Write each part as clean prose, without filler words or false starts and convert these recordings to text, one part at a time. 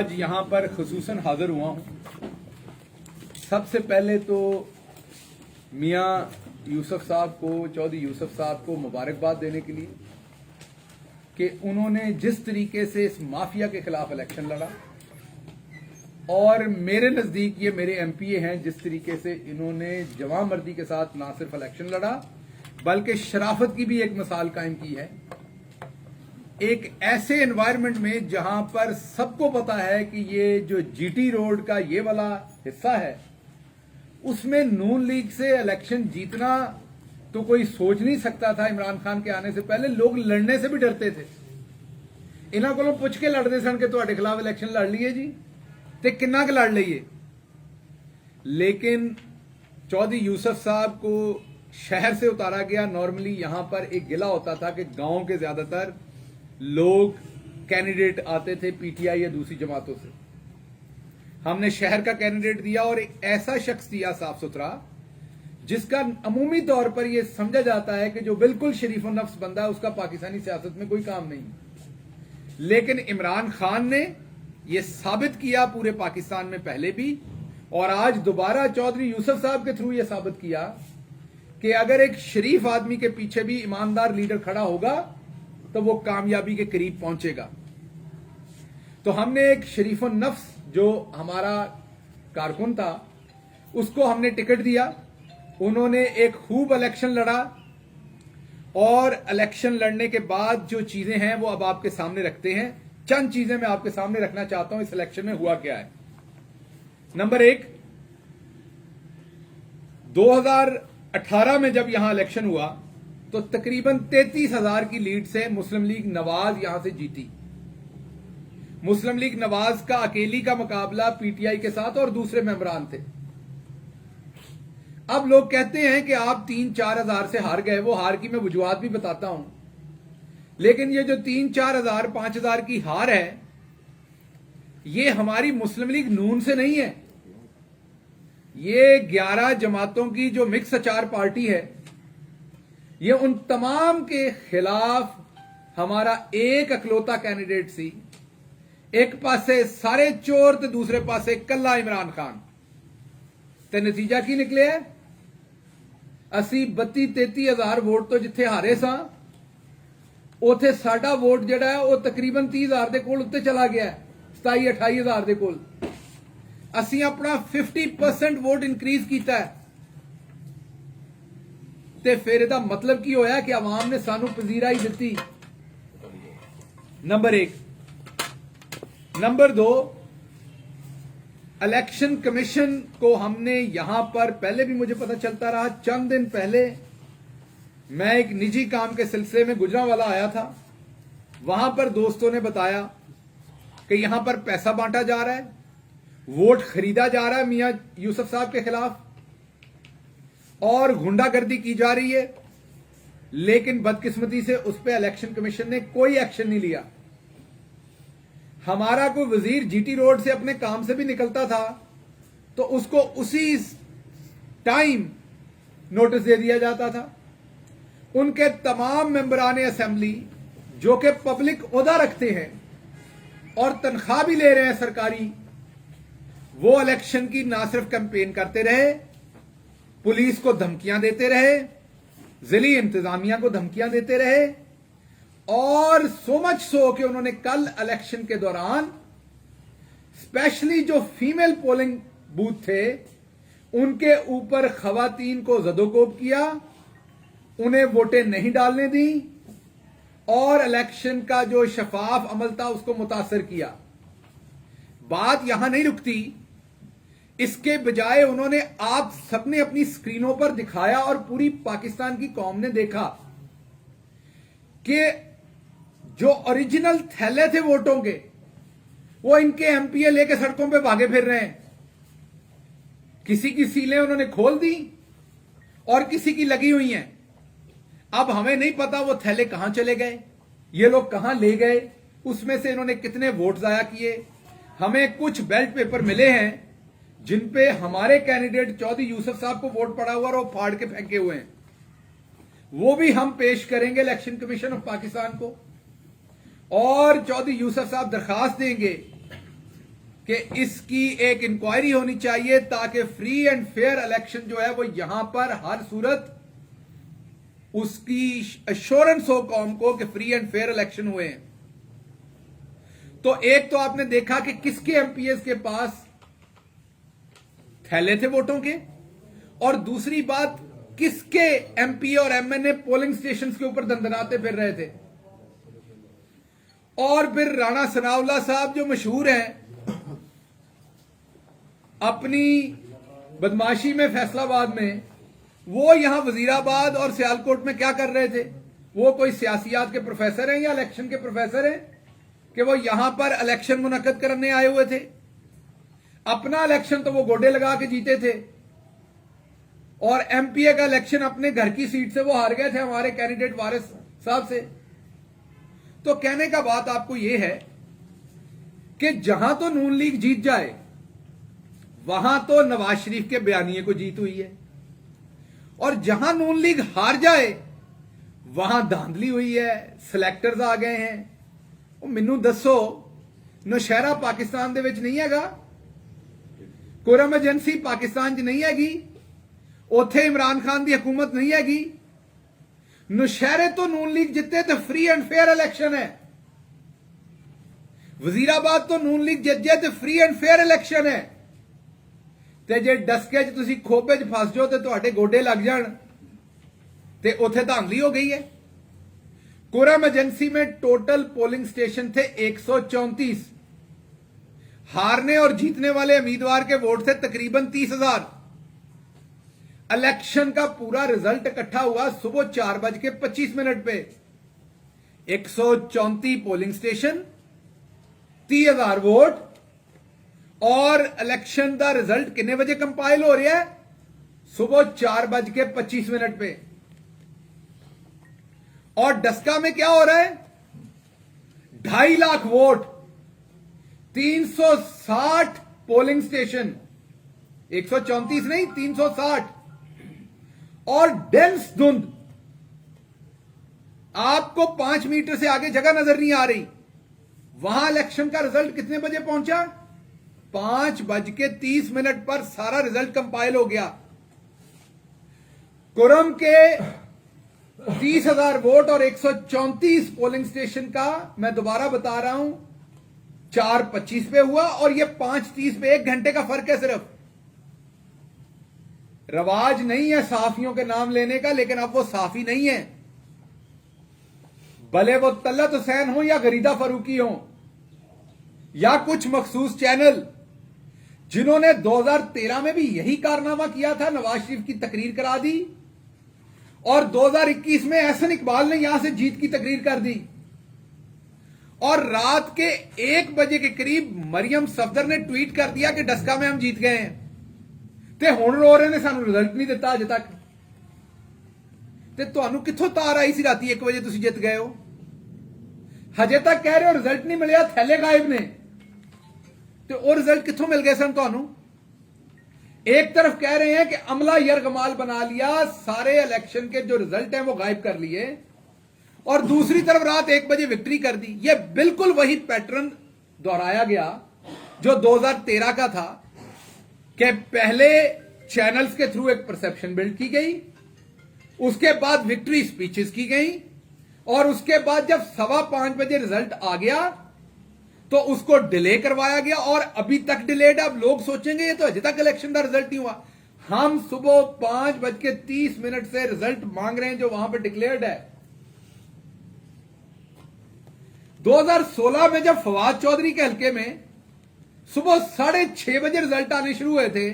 आज यहाँ पर खुसूसन हाजिर हुआ हूँ। सबसे पहले तो मियाँ यूसुफ साहब को, चौधरी यूसुफ साहब को मुबारकबाद देने के लिए कि उन्होंने जिस तरीके से इस माफिया के खिलाफ इलेक्शन लड़ा और मेरे नज़दीक ये मेरे एमपीए हैं, जिस तरीके से इन्होंने जवां मर्दी के साथ ना सिर्फ इलेक्शन लड़ा बल्कि शराफत की भी एक मिसाल कायम की है। एक ऐसे एनवायरनमेंट में जहां पर सबको पता है कि ये जो जीटी रोड का ये वाला हिस्सा है उसमें नून लीग से इलेक्शन जीतना तो कोई सोच नहीं सकता था। इमरान खान के आने से पहले लोग लड़ने से भी डरते थे। इन्हों को पूछ के लड़ते सन कि तुहाडे खिलाफ इलेक्शन लड़ लीए जी ते किन्ना के लड़ लीए। लेकिन चौधरी यूसुफ साहब को शहर से उतारा गया। नॉर्मली यहां पर एक गिला होता था कि गांव के ज्यादातर लोग कैंडिडेट आते थे पीटीआई या दूसरी जमातों से। हमने शहर का कैंडिडेट दिया और एक ऐसा शख्स दिया साफ सुथरा जिसका अमूमी तौर पर यह समझा जाता है कि जो बिल्कुल शरीफ और नफ्स बंदा है उसका पाकिस्तानी सियासत में कोई काम नहीं। लेकिन इमरान खान ने यह साबित किया पूरे पाकिस्तान में पहले भी और आज दोबारा चौधरी यूसुफ साहब के थ्रू यह साबित किया कि अगर एक शरीफ आदमी के पीछे भी ईमानदार लीडर खड़ा होगा तो वो कामयाबी के करीब पहुंचेगा। तो हमने एक शरीफ नफ्स जो हमारा कारकुन था उसको हमने टिकट दिया। उन्होंने एक खूब इलेक्शन लड़ा और इलेक्शन लड़ने के बाद जो चीजें हैं वो अब आपके सामने रखते हैं। चंद चीजें मैं आपके सामने रखना चाहता हूं इस इलेक्शन में हुआ क्या है। नंबर एक, 2018 में जब यहां इलेक्शन हुआ तो तकरीबन 33,000 की लीड से मुस्लिम लीग नवाज यहां से जीती। मुस्लिम लीग नवाज का अकेली का मुकाबला पीटीआई के साथ और दूसरे मेंबरान थे। अब लोग कहते हैं कि आप 3-4 हजार से हार गए। वो हार की मैं वजूहात भी बताता हूं, लेकिन ये जो 3-4 हजार 5 हजार की हार है ये हमारी मुस्लिम लीग नून से नहीं है। ये 11 जमातों की जो मिक्स अचार पार्टी है ये उन तमाम के खिलाफ हमारा एक अकलौता कैंडिडेट सी। एक पासे सारे चोर तो दूसरे पासे कल्ला इमरान खान। ते नतीजा की निकले है, असी 32-33 हजार वोट तो जिथे हारे सा उथे साडा वोट जिहड़ा है वो तकरीबन 30 हजार दे कोल उत्ते चला गया है, 27-28 हजार दे कोल। असी अपना 50% वोट इंक्रीज किया है। ते फिर इहदा मतलब की होया कि आवाम ने सानू पजीराई दी। नंबर एक। नंबर दो, इलेक्शन कमीशन को हमने यहां पर पहले भी मुझे पता चलता रहा। चंद दिन पहले मैं एक निजी काम के सिलसिले में गुजरांवाला आया था। वहां पर दोस्तों ने बताया कि यहां पर पैसा बांटा जा रहा है, वोट खरीदा जा रहा है मियां यूसुफ साहब के खिलाफ और गुंडागर्दी की जा रही है। लेकिन बदकिस्मती से उस पर इलेक्शन कमीशन ने कोई एक्शन नहीं लिया। हमारा कोई वजीर जीटी रोड से अपने काम से भी निकलता था तो उसको उसी टाइम नोटिस दे दिया जाता था। उनके तमाम मेंबरान असेंबली जो कि पब्लिक ओहदा रखते हैं और तनख्वाह भी ले रहे हैं सरकारी, वो इलेक्शन की ना सिर्फ कैंपेन करते रहे, पुलिस को धमकियां देते रहे, जिली इंतजामिया को धमकियां देते रहे और सो मच सो कि उन्होंने कल इलेक्शन के दौरान स्पेशली जो फीमेल पोलिंग बूथ थे उनके ऊपर खवातीन को जदोकोब किया, उन्हें वोटें नहीं डालने दी और इलेक्शन का जो शफाफ अमल था उसको मुतासर किया। बात यहां नहीं रुकती, इसके बजाय उन्होंने आप सबने अपनी स्क्रीनों पर दिखाया और पूरी पाकिस्तान की कौम ने देखा कि जो ओरिजिनल थैले थे वोटों के वो इनके एमपीए लेके सड़कों पे भागे फिर रहे हैं। किसी की सीलें उन्होंने खोल दी और किसी की लगी हुई हैं। अब हमें नहीं पता वो थैले कहां चले गए, ये लोग कहां ले गए, उसमें से इन्होंने कितने वोट जाया किए। हमें कुछ बैलेट पेपर मिले हैं जिन पे हमारे कैंडिडेट चौधरी यूसुफ साहब को वोट पड़ा हुआ और वो फाड़ के फेंके हुए हैं। वो भी हम पेश करेंगे इलेक्शन कमीशन ऑफ पाकिस्तान को और चौधरी यूसुफ साहब दरखास्त देंगे कि इसकी एक इंक्वायरी होनी चाहिए ताकि फ्री एंड फेयर इलेक्शन जो है वो यहां पर हर सूरत उसकी एश्योरेंस हो कौम को कि फ्री एंड फेयर इलेक्शन हुए हैं। तो एक तो आपने देखा कि किसके एमपीएस के पास थैले थे वोटों के, और दूसरी बात किसके एमपी और एमएनए पोलिंग स्टेशन के ऊपर दंदनाते फिर रहे थे। और फिर राणा सनाउल्लाह साहब जो मशहूर हैं अपनी बदमाशी में फैसलाबाद में, वो यहां वजीराबाद और सियालकोट में क्या कर रहे थे? वो कोई सियासियात के प्रोफेसर हैं या इलेक्शन के प्रोफेसर हैं कि वो यहां पर इलेक्शन मुनक्कद करने आए हुए थे? अपना इलेक्शन तो वो गोडे लगा के जीते थे, और एमपीए का इलेक्शन अपने घर की सीट से वो हार गए थे हमारे कैंडिडेट वारिस साहब से। तो कहने का बात आपको यह है कि जहां तो नून लीग जीत जाए वहां तो नवाज शरीफ के बयानिए को जीत हुई है, और जहां नून लीग हार जाए वहां धांधली हुई है, सिलेक्टर्स आ गए हैं। मैनू दसो, नौशहरा पाकिस्तान दे विच नहीं हैगा, कुरम एजेंसी पाकिस्तान च नहीं हैगी, उथे इमरान खान की हुकूमत नहीं हैगी। नौशहरे तो नून लीग जिते तो फ्री एंड फेयर इलेक्शन है, वजीराबाद तो नून लीग जित जाए तो फ्री एंड फेयर इलेक्शन है। ते जे डस्के च तुसी खोपे च फस जाओ तो तुहाडे गोडे लग जाण ते उथे धांधली हो गई है। कुरम एजेंसी में टोटल पोलिंग स्टेशन थे 134, हारने और जीतने वाले उम्मीदवार के वोट थे तकरीबन 30,000। इलेक्शन का पूरा रिजल्ट इकट्ठा हुआ सुबह 4:25 पे। 134 पोलिंग स्टेशन, 30,000 वोट, और इलेक्शन का रिजल्ट कितने बजे कंपाइल हो रहा है? सुबह 4:25 पे। और डस्का में क्या हो रहा है? 2.5 लाख वोट, 360 पोलिंग स्टेशन, 134 नहीं 360, और डेंस धुंध, आपको 5 मीटर से आगे जगह नजर नहीं आ रही। वहां इलेक्शन का रिजल्ट कितने बजे पहुंचा? 5:30 पर सारा रिजल्ट कंपाइल हो गया। कुरम के 30,000 वोट और 134 पोलिंग स्टेशन का मैं दोबारा बता रहा हूं 4:25 पे हुआ, और ये 5:30 पे 1 घंटे का फर्क है सिर्फ। रवाज नहीं है साफियों के नाम लेने का, लेकिन अब वो साफी नहीं है, भले वो तल्लत हुसैन हो या गरीदा फरूकी हो या कुछ मखसूस चैनल जिन्होंने 2013 में भी यही कारनामा किया था, नवाज शरीफ की तकरीर करा दी, और 2021 में एहसन इकबाल ने यहां से जीत की तकरीर कर दी, और रात के 1 बजे के करीब मरियम सफदर ने ट्वीट कर दिया कि डस्का में हम जीत गए हैं, ते हुण रो रहे ने सानू रिजल्ट नहीं दिता अजे तक। ते तुहानू कित्थों तार आई सी राती 1 बजे तुसी जित गए हो? हजे तक कह रहे हो रिजल्ट नहीं मिलिया, थैले गायब ने, तो वो रिजल्ट कित्थों मिल गए सन तुहानू? एक तरफ कह रहे हैं कि अमला यरगमाल बना लिया, सारे इलेक्शन के जो रिजल्ट हैं वो गायब कर लिए, और दूसरी तरफ रात 1 बजे विक्ट्री कर दी। ये बिल्कुल वही पैटर्न दोहराया गया जो 2013 का था कि पहले चैनल्स के थ्रू एक परसेप्शन बिल्ड की गई, उसके बाद विक्ट्री स्पीचेस की गई, और उसके बाद जब 5:15 बजे रिजल्ट आ गया तो उसको डिले करवाया गया, और अभी तक डिलेड है। अब लोग सोचेंगे ये तो अभी तक इलेक्शन का रिजल्ट नहीं हुआ। हम सुबह 5:30 से रिजल्ट मांग रहे हैं जो वहां पर डिक्लेयर्ड है। 2016 में जब फवाद चौधरी के हल्के में सुबह 6:30 बजे रिजल्ट आने शुरू हुए थे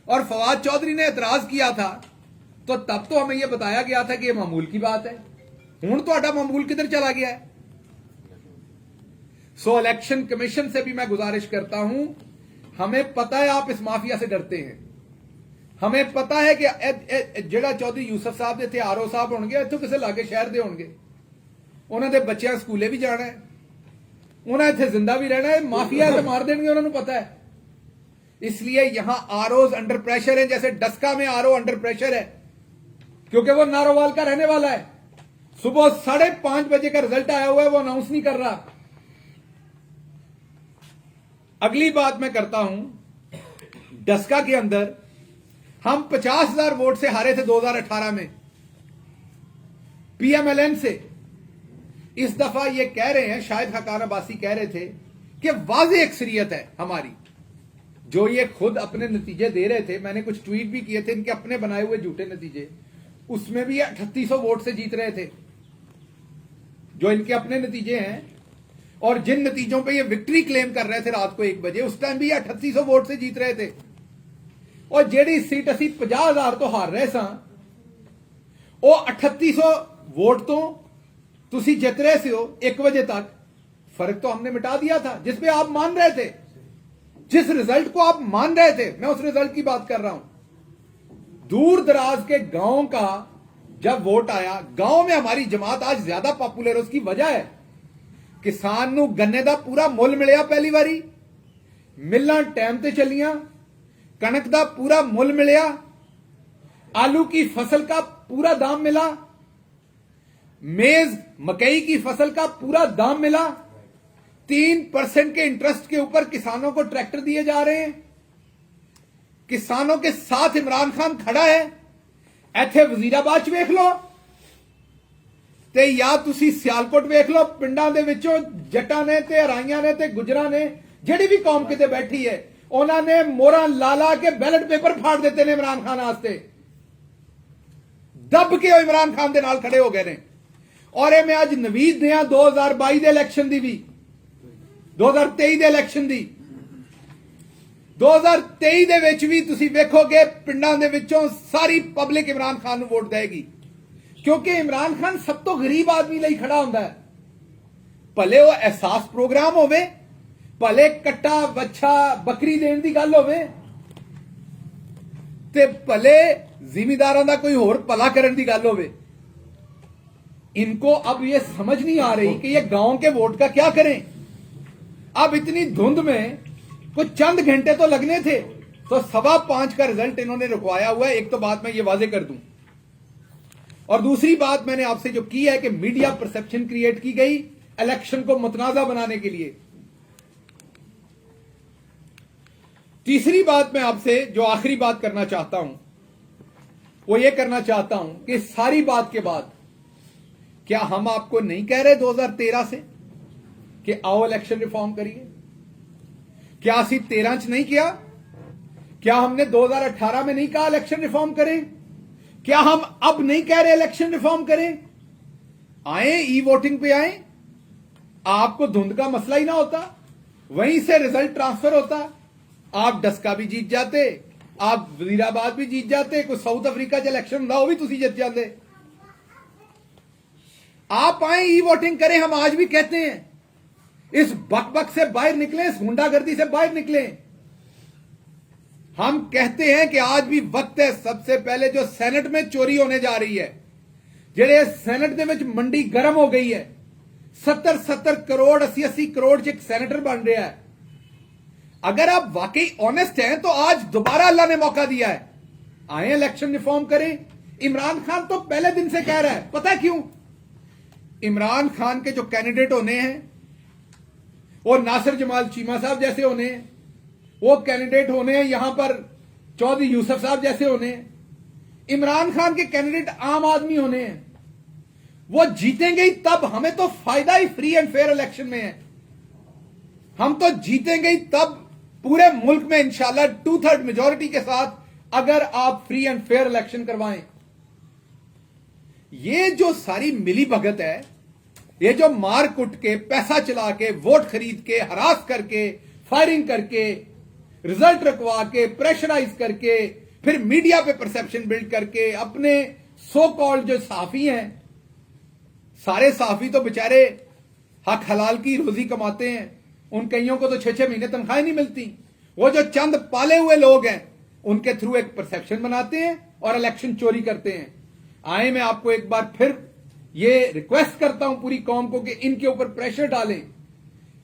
और फवाद चौधरी ने एतराज किया था, तो तब तो हमें यह बताया गया था कि यह मामूल की बात है। हुण तो मामूल किधर चला गया है? सो इलेक्शन कमीशन से भी मैं गुजारिश करता हूं, हमें पता है आप इस माफिया से डरते हैं, हमें पता है कि जेड़ा चौधरी यूसुफ साहब दे थे आरओ साहब होंगे, इत्थों किसी लागे शहर दे होंगे, उन्होंने बच्चों स्कूले भी जाना है, उन्हें इत्थे जिंदा भी रहना है, माफिया तो मार देंगे, उन्होंने पता है। इसलिए यहां आरओ अंडर प्रेशर है, जैसे डस्का में आरओ अंडर प्रेशर है, क्योंकि वो नारोवाल का रहने वाला है। सुबह 5:30 बजे का रिजल्ट आया हुआ है, वो अनाउंस नहीं कर रहा। अगली बात मैं करता हूं, डस्का के अंदर हम 50,000 वोट से हारे थे 2018 में पीएमएलएन से। इस दफा ये कह रहे हैं, शायद हकान अब्बासी कह रहे थे कि वाज़ेह अक्सरियत है हमारी। जो ये खुद अपने नतीजे दे रहे थे, मैंने कुछ ट्वीट भी किए थे इनके अपने बनाए हुए झूठे नतीजे, उसमें भी 3800 वोट से जीत रहे थे जो इनके अपने नतीजे हैं। और जिन नतीजों पे ये विक्ट्री क्लेम कर रहे थे रात को 1 बजे, उस टाइम भी 3800 वोट से जीत रहे थे। और जेडी सीट असी 50,000 तो हार रहे सां, वो 3800 वोट तो तुसी जित रहे से हो 1 बजे तक। फर्क तो हमने मिटा दिया था, जिस पे आप मान रहे थे, जिस रिजल्ट को आप मान रहे थे, मैं उस रिजल्ट की बात कर रहा हूं। दूर दराज के गांव का जब वोट आया, गांव में हमारी जमात आज ज्यादा पॉपुलर है। उसकी वजह है किसान नू गन्ने दा पूरा मुल मिलिया, पहली बारी मिलना टाइम ते चलियां, कणक दा पूरा मुल मिलिया, आलू की फसल का पूरा दाम मिला, मेज मकई की फसल का पूरा दाम मिला, 3% के इंटरेस्ट के ऊपर किसानों को ट्रैक्टर दिए जा रहे हैं। किसानों के साथ इमरान खान खड़ा है। इथे वजीराबाद च वेख लो ते या तुसी सियालकोट वेख लो, पिंडां दे विचों जट्टां ने ते हराइयां ने ते गुजरां ने, जिहड़ी भी कौम किते बैठी है, उन्होंने मोहरां ला ला के बैलेट पेपर फाड़ देते ने इमरान खान वास्ते। दब के इमरान खान दे नाल खड़े हो गए ने। और ये मैं अज नवीद दिया 2022 दे इलेक्शन दी भी, 2023 दे इलेक्शन दी। 2023 दे विच भी तुसी वेखोगे पिंडां दे विचों सारी पब्लिक इमरान खान नूं वोट देगी, क्योंकि इमरान खान सब तो गरीब आदमी लई खड़ा हुंदा है। भले वो एहसास प्रोग्राम होवे, भले कट्टा बच्छा बकरी देने की गल होवे, ते भले जिमीदारां दा कोई होर भला करने की गल होवे। इनको अब ये समझ नहीं आ रही कि ये गांव के वोट का क्या करें। अब इतनी धुंध में कुछ चंद घंटे तो लगने थे, तो 5:15 का रिजल्ट इन्होंने रुकवाया हुआ है। एक तो बात मैं ये वाजे कर दूं, और दूसरी बात मैंने आपसे जो की है कि मीडिया परसेप्शन क्रिएट की गई इलेक्शन को मुतनाजा बनाने के लिए। तीसरी बात मैं आपसे जो आखिरी बात करना चाहता हूं, वो ये करना चाहता हूं कि सारी बात के बाद क्या हम आपको नहीं कह रहे 2013 से कि आओ इलेक्शन रिफॉर्म करिए? क्या असी 13 च नहीं किया? क्या हमने 2018 में नहीं कहा इलेक्शन रिफॉर्म करें? क्या हम अब नहीं कह रहे इलेक्शन रिफॉर्म करें? आए, ई वोटिंग पे आए, आपको धुंध का मसला ही ना होता, वहीं से रिजल्ट ट्रांसफर होता, आप डस्का भी जीत जाते, आप वजीराबाद भी जीत जाते, कोई साउथ अफ्रीका च इलेक्शन होंदा वो भी तुसी जीत जाते। आप आए, ई वोटिंग करें। हम आज भी कहते हैं इस बकबक से बाहर निकलें, इस गुंडागर्दी से बाहर निकलें। हम कहते हैं कि आज भी वक्त है। सबसे पहले जो सेनेट में चोरी होने जा रही है, जेड़े सेनेट दे विच मंडी गर्म हो गई है, 70 करोड़ 80 करोड़ च एक सेनेटर बन रहा है। अगर आप वाकई ऑनेस्ट हैं तो आज दोबारा अल्लाह ने मौका दिया है, आए इलेक्शन रिफॉर्म करें। इमरान खान तो पहले दिन से कह रहा है, पता है क्यों? इमरान खान के जो कैंडिडेट होने हैं वो नासिर जमाल चीमा साहब जैसे होने हैं, वो कैंडिडेट होने हैं यहां पर चौधरी यूसुफ साहब जैसे होने हैं। इमरान खान के कैंडिडेट आम आदमी होने हैं। वो जीतेंगे ही तब, हमें तो फायदा ही फ्री एंड फेयर इलेक्शन में है। हम तो जीतेंगे ही तब पूरे मुल्क में इंशाल्लाह 2/3 मेजॉरिटी के साथ, अगर आप फ्री एंड फेयर इलेक्शन करवाएं। ये जो सारी मिली भगत है, ये जो मार कुट के, पैसा चला के, वोट खरीद के, हरास करके, फायरिंग करके, रिजल्ट रखवा के, प्रेशराइज करके, फिर मीडिया पे परसेप्शन बिल्ड करके, अपने सो कॉल्ड जो सहाफी हैं, सारे सहाफी तो बेचारे हक हलाल की रोजी कमाते हैं, उन कईयों को तो 6-6 महीने तनख्वाहें नहीं मिलती। वो जो चंद पाले हुए लोग हैं, उनके थ्रू एक परसेप्शन बनाते हैं और इलेक्शन चोरी करते हैं। आए, मैं आपको एक बार फिर ये रिक्वेस्ट करता हूं पूरी कौम को कि इनके ऊपर प्रेशर डालें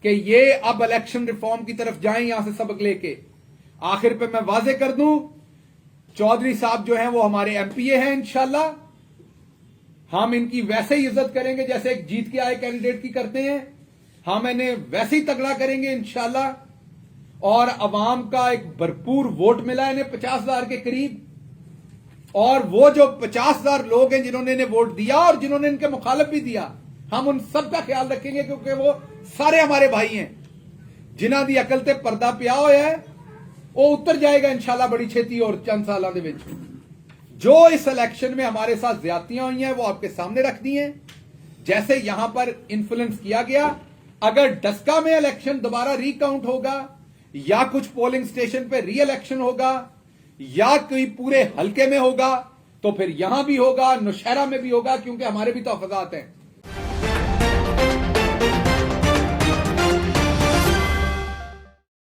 कि ये अब इलेक्शन रिफॉर्म की तरफ जाएं, यहां से सबक लेके। आखिर पे मैं वाजे कर दूं, चौधरी साहब जो हैं वो हमारे एमपीए हैं। इंशाल्लाह हम इनकी वैसे ही इज्जत करेंगे जैसे एक जीत के आए कैंडिडेट की करते हैं। हम इन्हें वैसे ही तगड़ा करेंगे इंशाल्लाह। और अवाम का एक भरपूर वोट मिला इन्हें 50,000 के करीब। और वो जो 50,000 लोग हैं जिन्होंने इन्हें वोट दिया और जिन्होंने इनके मुखालिफ भी दिया, हम उन सब का ख्याल रखेंगे, क्योंकि वो सारे हमारे भाई हैं। जिन्हां दी अकल ते पर्दा पिया होया है वो उतर जाएगा इंशाल्लाह बड़ी छेती और चंद सालों के विच। जो इस इलेक्शन में हमारे साथ ज्यादतियां हुई हैं वो आपके सामने रख दी हैं। जैसे यहां पर इन्फ्लुएंस किया गया, अगर डस्का में इलेक्शन दोबारा रिकाउंट होगा या कुछ पोलिंग स्टेशन पे री इलेक्शन होगा या कोई पूरे हल्के में होगा तो फिर यहां भी होगा, नौशहरा में भी होगा, क्योंकि हमारे भी तहफाजात हैं।